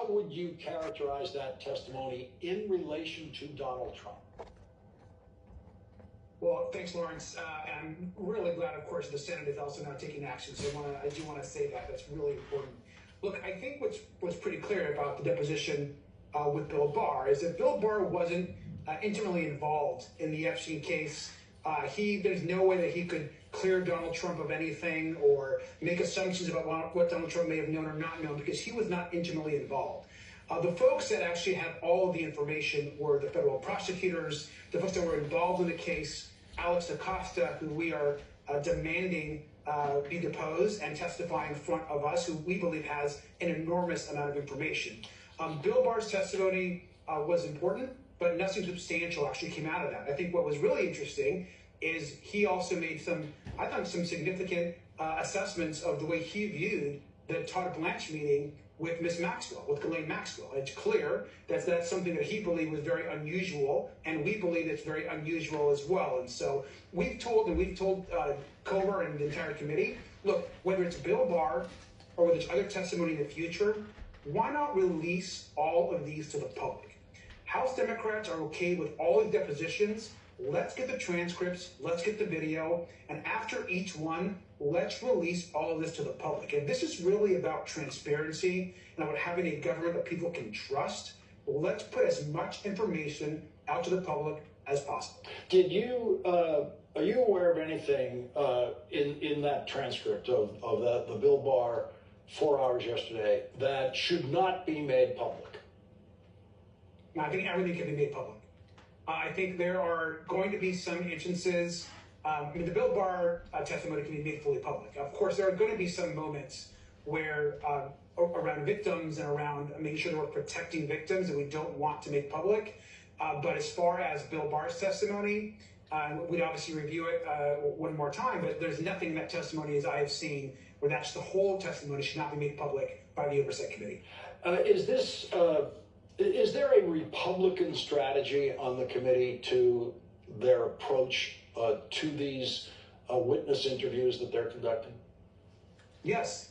how would you characterize that testimony in relation to Donald Trump? Well, thanks, Lawrence. And I'm really glad, of course, the Senate is also now taking action. So I do want to say that. That's really important. Look, I think what's pretty clear about the deposition with Bill Barr is that Bill Barr wasn't intimately involved in the Epstein case. There's no way that he could clear Donald Trump of anything or make assumptions about what Donald Trump may have known or not known, because he was not intimately involved. The folks that actually had all of the information were the federal prosecutors, the folks that were involved in the case, Alex Acosta, who we are demanding be deposed and testify in front of us, who we believe has an enormous amount of information. Bill Barr's testimony was important, but nothing substantial actually came out of that. I think what was really interesting is he also made some significant assessments of the way he viewed the Todd Blanche meeting with Miss Maxwell, with Ghislaine Maxwell. It's clear that that's something that he believed was very unusual, and we believe it's very unusual as well. And so we've told Comer and the entire committee, look, whether it's Bill Barr or whether it's other testimony in the future, why not release all of these to the public? House Democrats are okay with all the depositions. Let's get the transcripts, let's get the video, and after each one, let's release all of this to the public. And this is really about transparency and about having a government that people can trust. Let's put as much information out to the public as possible. Are you aware of anything in that transcript of the Bill Barr 4 hours yesterday that should not be made public? I think everything can be made public. I think there are going to be some instances. The Bill Barr testimony can be made fully public. Of course, there are going to be some moments where around victims and around making sure that we're protecting victims that we don't want to make public. But as far as Bill Barr's testimony, we'd obviously review it one more time. But there's nothing in that testimony, as I have seen, where that's the whole testimony should not be made public by the Oversight Committee. Is there a Republican strategy on the committee to their approach to these witness interviews that they're conducting? Yes.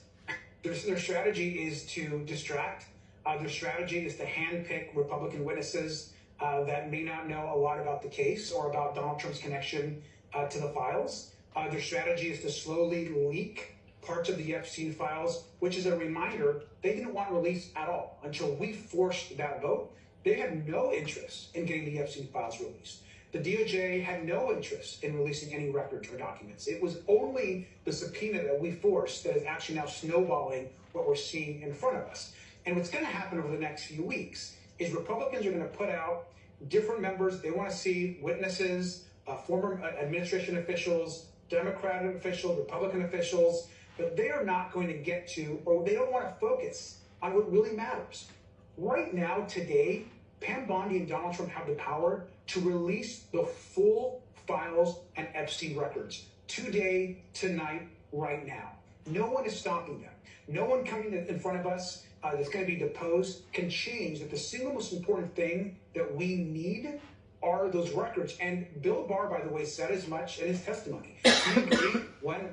Their strategy is to distract. Their strategy is to handpick Republican witnesses that may not know a lot about the case or about Donald Trump's connection to the files. Their strategy is to slowly leak parts of the Epstein files, which is a reminder they didn't want released at all until we forced that vote. They had no interest in getting the Epstein files released. The DoJ had no interest in releasing any records or documents. It was only the subpoena that we forced that is actually now snowballing what we're seeing in front of us. And what's going to happen over the next few weeks is Republicans are going to put out different members. They want to see witnesses, former administration officials, Democratic officials, Republican officials, but they are not going to get to, or they don't want to focus on what really matters. Right now, today, Pam Bondi and Donald Trump have the power to release the full files and Epstein records today, tonight, right now. No one is stopping them. No one coming in front of us that's going to be deposed can change that the single most important thing that we need are those records. And Bill Barr, by the way, said as much in his testimony. He agreed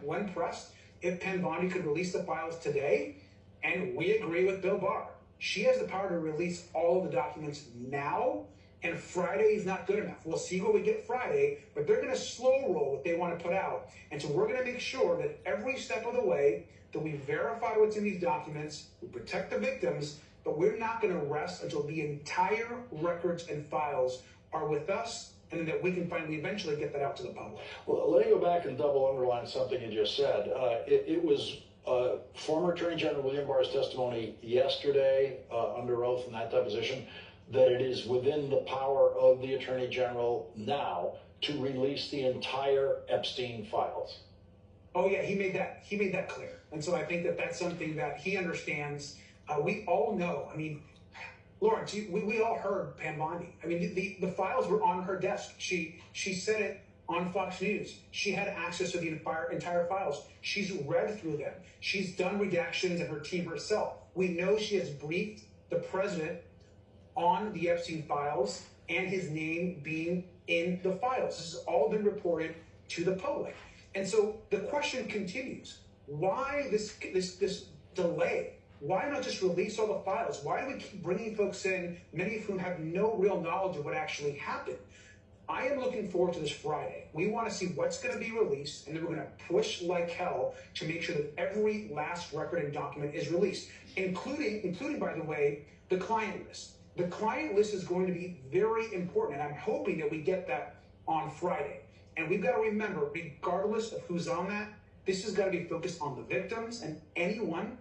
when pressed if Pam Bondi could release the files today, and we agree with Bill Barr. She has the power to release all of the documents now, and Friday is not good enough. We'll see what we get Friday, but they're going to slow roll what they want to put out. And so we're going to make sure that every step of the way that we verify what's in these documents, we protect the victims, but we're not going to rest until the entire records and files are with us, and that we can finally eventually get that out to the public. Well, let me go back and double underline something you just said. It was former Attorney General William Barr's testimony yesterday under oath in that deposition that it is within the power of the Attorney General now to release the entire Epstein files. Oh yeah, he made that clear. And so I think that that's something that he understands. We all know. I mean, Lawrence, we all heard Pam Bondi. I mean, the files were on her desk. She said it on Fox News. She had access to the entire files. She's read through them. She's done redactions and her team herself. We know she has briefed the president on the Epstein files and his name being in the files. This has all been reported to the public. And so the question continues. Why this delay? Why not just release all the files? Why do we keep bringing folks in, many of whom have no real knowledge of what actually happened? I am looking forward to this Friday. We want to see what's going to be released, and then we're going to push like hell to make sure that every last record and document is released, including, by the way, the client list. The client list is going to be very important, and I'm hoping that we get that on Friday. And we've got to remember, regardless of who's on that, this has got to be focused on the victims, and anyone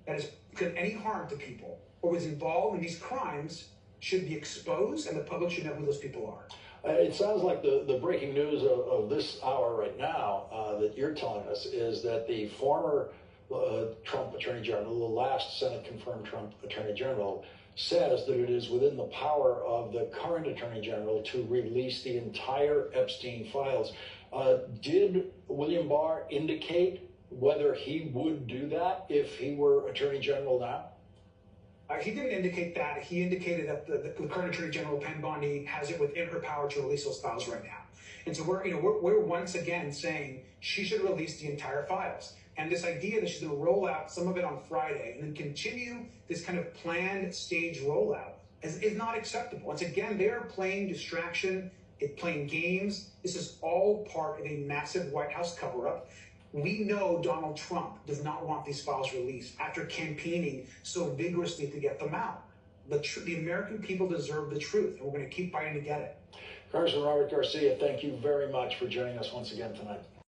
that has done any harm to people or was involved in these crimes should be exposed, and the public should know who those people are. It sounds like the breaking news of this hour right now that you're telling us is that the former Trump Attorney General, the last Senate-confirmed Trump Attorney General, says that it is within the power of the current Attorney General to release the entire Epstein files. Did William Barr indicate whether he would do that if he were Attorney General now? He didn't indicate that. He indicated that the current Attorney General, Pam Bondi, has it within her power to release those files right now. And so we're once again saying she should release the entire files. And this idea that she's going to roll out some of it on Friday and then continue this kind of planned stage rollout is not acceptable. Once again, they're playing distraction, playing games. This is all part of a massive White House cover-up. We know Donald Trump does not want these files released after campaigning so vigorously to get them out. The American people deserve the truth, and we're going to keep fighting to get it. Congressman Robert Garcia, thank you very much for joining us once again tonight.